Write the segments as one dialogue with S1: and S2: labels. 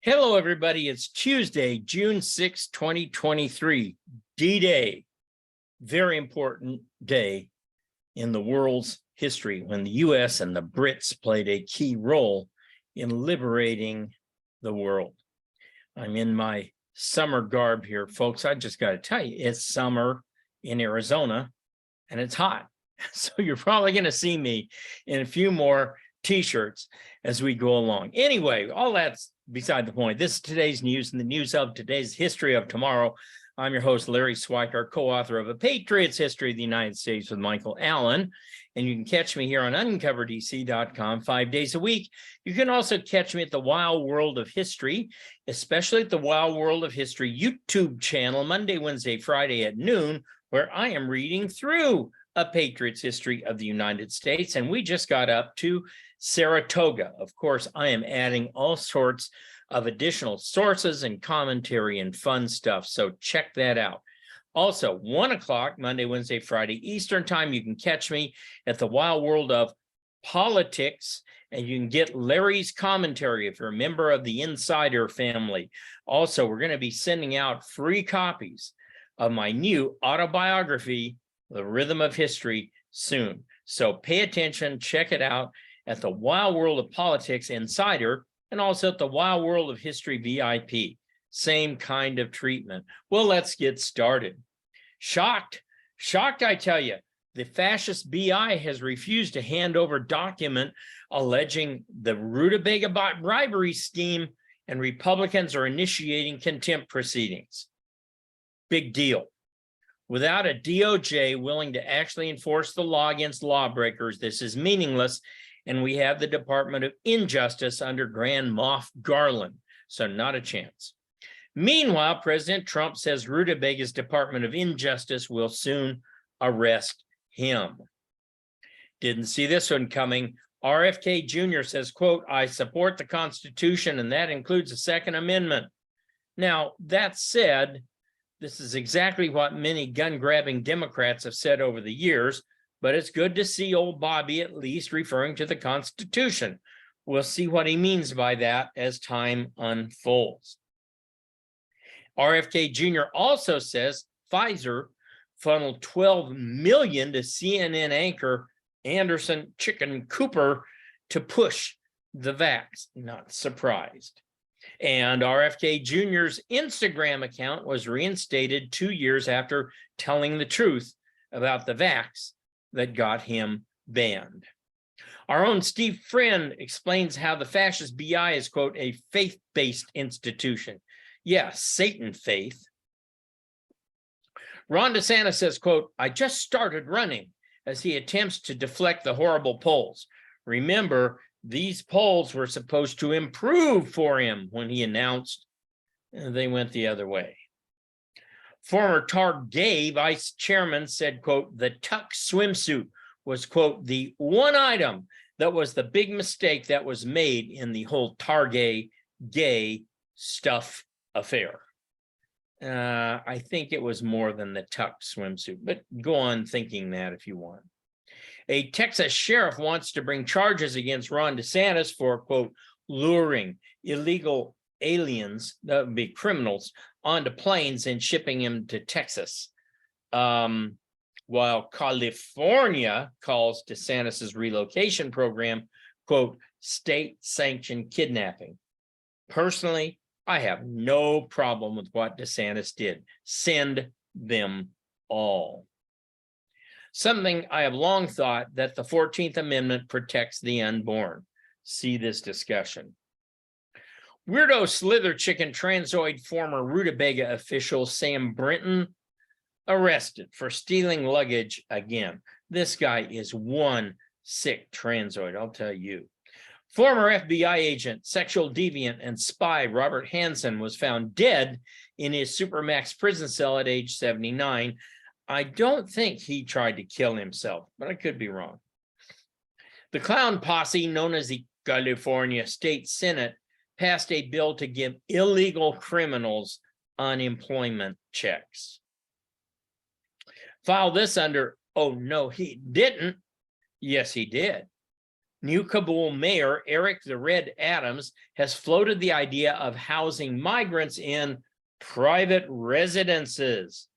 S1: Hello, everybody. It's Tuesday, June 6, 2023, D-Day. Very important day in the world's history when the U.S. and the Brits played a key role in liberating the world. I'm in my summer garb here, folks. I just got to tell you, it's summer in Arizona and it's hot. So you're probably going to see me in a few more t-shirts as we go along. Anyway, all that's beside the point. This is today's news and the news of today's history of tomorrow. I'm your host, Larry Schweikart, co-author of A Patriot's History of the United States with Michael Allen. And you can catch me here on uncoverdc.com 5 days a week. You can also catch me at the Wild World of History, especially at the Wild World of History YouTube channel, Monday, Wednesday, Friday at noon, where I am reading through A Patriot's History of the United States. And we just got up to Saratoga. Of course, I am adding all sorts of additional sources and commentary and fun stuff, so check that out. Also, 1 o'clock, Monday, Wednesday, Friday, Eastern Time, you can catch me at the Wild World of Politics, and you can get Larry's commentary if you're a member of the Insider family. Also, we're going to be sending out free copies of my new autobiography, The Rhythm of History, soon. So pay attention, check it out at the Wild World of Politics Insider, and also at the Wild World of History VIP. Same kind of treatment. Well, let's get started. Shocked, I tell you. The fascist BI has refused to hand over document alleging the rutabaga bribery scheme, and Republicans are initiating contempt proceedings. Big deal. Without a DOJ willing to actually enforce the law against lawbreakers, this is meaningless. And we have the Department of Injustice under Grand Moff Garland, so not a chance. Meanwhile, President Trump says Rutagaga's Department of Injustice will soon arrest him. Didn't see this one coming. RFK Jr. says, quote, "I support the Constitution, and that includes the Second Amendment." Now, that said, this is exactly what many gun-grabbing Democrats have said over the years, but it's good to see old Bobby at least referring to the Constitution. We'll see what he means by that as time unfolds. RFK Jr. also says Pfizer funneled $12 million to CNN anchor Anderson Chicken Cooper to push the vax. Not surprised. And RFK Jr.'s Instagram account was reinstated 2 years after telling the truth about the vax that got him banned. Our own Steve Friend explains how the fascist BI is, quote, "a faith-based institution." Yes, Satan faith. Ron DeSantis says, quote, "I just started running," as he attempts to deflect the horrible polls. Remember, these polls were supposed to improve for him when he announced, and they went the other way. Former Target vice chairman said, quote, "the tuck swimsuit was," quote, "the one item that was the big mistake that was made in the whole Target gay stuff affair." I think it was more than the tuck swimsuit, but go on thinking that if you want. A Texas sheriff wants to bring charges against Ron DeSantis for, quote, "luring illegal aliens," that would be criminals, onto planes and shipping him to Texas. While California calls DeSantis's relocation program, quote, "state-sanctioned kidnapping." Personally, I have no problem with what DeSantis did. Send them all. Something I have long thought, that the 14th Amendment protects the unborn. See this discussion. Weirdo slither chicken transoid former rutabaga official Sam Brinton arrested for stealing luggage again. This guy is one sick transoid, I'll tell you. Former FBI agent, sexual deviant, and spy Robert Hansen was found dead in his Supermax prison cell at age 79. I don't think he tried to kill himself, but I could be wrong. The clown posse, known as the California State Senate, passed a bill to give illegal criminals unemployment checks. File this under, "oh no, he didn't." Yes, he did. New Kabul Mayor Eric the Red Adams has floated the idea of housing migrants in private residences.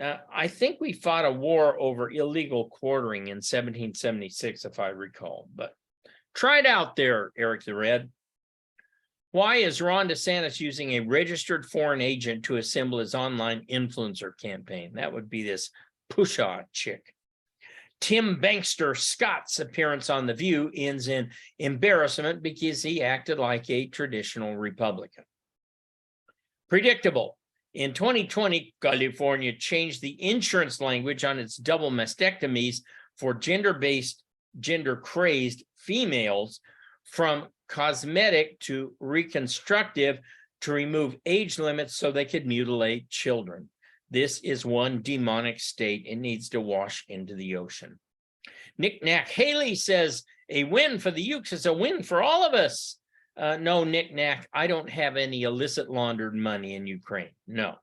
S1: I think we fought a war over illegal quartering in 1776, if I recall, but try it out there, Eric the Red. Why is Ron DeSantis using a registered foreign agent to assemble his online influencer campaign? That would be this Pusha chick. Tim Bankster Scott's appearance on The View ends in embarrassment because he acted like a traditional Republican. Predictable. In 2020, California changed the insurance language on its double mastectomies for gender-based, gender-crazed females from cosmetic to reconstructive to remove age limits so they could mutilate children. This is one demonic state. It needs to wash into the ocean. Nick Knack Haley says, a win for the Ukes is a win for all of us. No, Nick Knack, I don't have any illicit laundered money in Ukraine. No.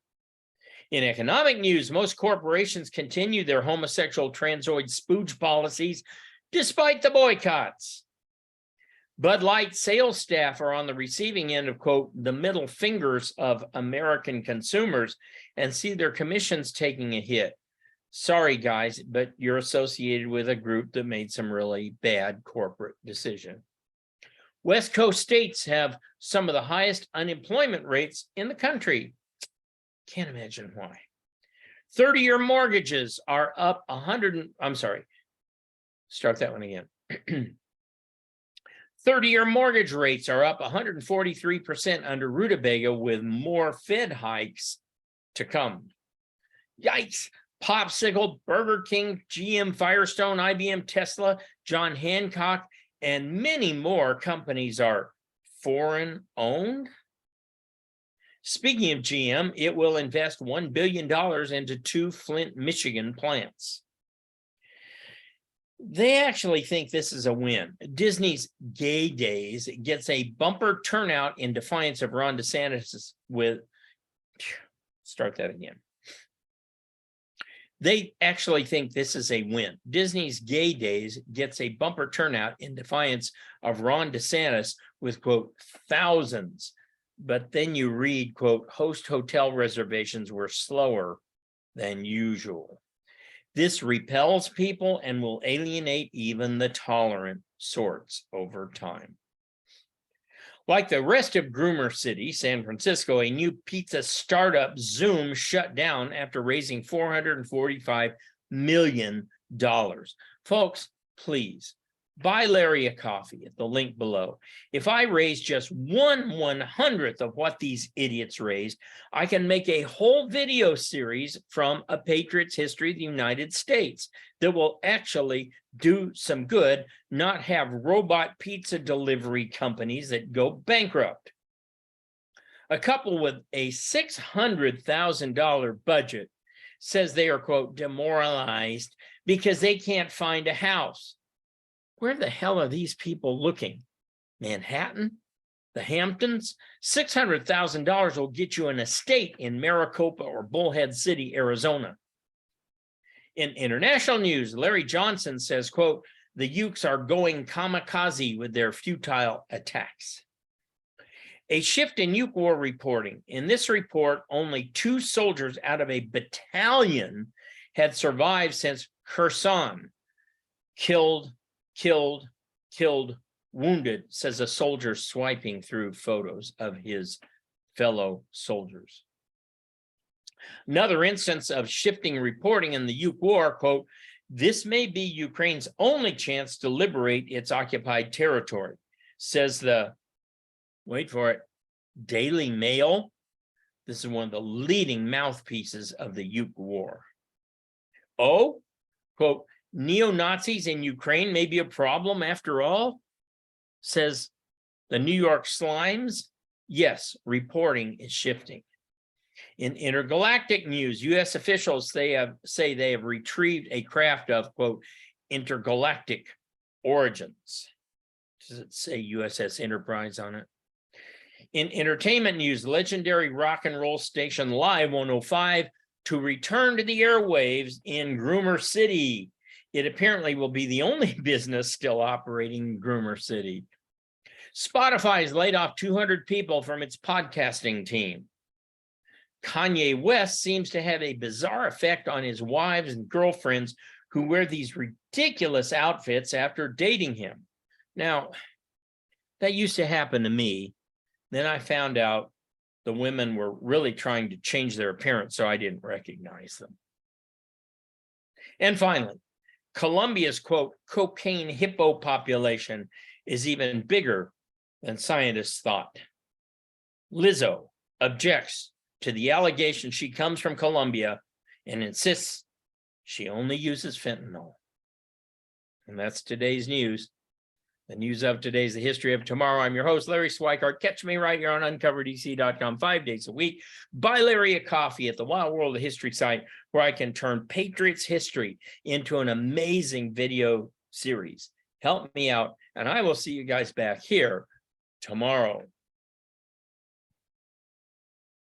S1: In economic news, most corporations continue their homosexual transoid spooge policies despite the boycotts. Bud Light sales staff are on the receiving end of, quote, the middle fingers of American consumers and see their commissions taking a hit. Sorry, guys, but you're associated with a group that made some really bad corporate decision. West Coast states have some of the highest unemployment rates in the country. Can't imagine why. 30-year mortgages are up 100. I'm sorry. Start that one again. 30-year mortgage rates are up 143% under Rutabaga, with more Fed hikes to come. Yikes. Popsicle, Burger King, GM, Firestone, IBM, Tesla, John Hancock, and many more companies are foreign owned. Speaking of GM, it will invest $1 billion into 2 Flint, Michigan plants. They actually think this is a win. Disney's Gay Days gets a bumper turnout in defiance of Ron DeSantis with, start that again. They actually think this is a win. Disney's Gay Days gets a bumper turnout in defiance of Ron DeSantis with, quote, thousands. But then you read, quote, host hotel reservations were slower than usual. This repels people and will alienate even the tolerant sorts over time. Like the rest of Groomer City, San Francisco, a new pizza startup, Zoom, shut down after raising $445 million. Folks, please buy Larry a coffee at the link below. If I raise just 1/100th of what these idiots raised, I can make a whole video series from A Patriot's History of the United States that will actually do some good, not have robot pizza delivery companies that go bankrupt. A couple with a $600,000 budget says they are, quote, demoralized because they can't find a house. Where the hell are these people looking? Manhattan? The Hamptons? $600,000 will get you an estate in Maricopa or Bullhead City, Arizona. In international news, Larry Johnson says, quote, the Ukes are going kamikaze with their futile attacks. A shift in Uke War reporting. In this report, only 2 soldiers out of a battalion had survived since Kherson. Killed, wounded, says a soldier swiping through photos of his fellow soldiers. Another instance of shifting reporting in the Uke War, quote, this may be Ukraine's only chance to liberate its occupied territory, says the, wait for it, Daily Mail. This is one of the leading mouthpieces of the Uke War. Oh, quote, neo-Nazis in Ukraine may be a problem after all, says the New York Slimes. Yes, reporting is shifting. In intergalactic news, U.S. officials say they have retrieved a craft of, quote, intergalactic origins. Does it say USS Enterprise on it? In entertainment news, legendary rock and roll station Live 105 to return to the airwaves in Groomer City. It apparently will be the only business still operating in Groomer City. Spotify has laid off 200 people from its podcasting team. Kanye West seems to have a bizarre effect on his wives and girlfriends who wear these ridiculous outfits after dating him. Now, that used to happen to me. Then I found out the women were really trying to change their appearance, so I didn't recognize them. And finally, Colombia's, quote, cocaine hippo population is even bigger than scientists thought. Lizzo objects to the allegation she comes from Colombia and insists she only uses fentanyl. And that's today's news. The news of today is the history of tomorrow. I'm your host, Larry Schweikart. Catch me right here on uncoverdc.com 5 days a week. Buy Larry a coffee at the Wild World of History site, where I can turn Patriots history into an amazing video series. Help me out, and I will see you guys back here tomorrow.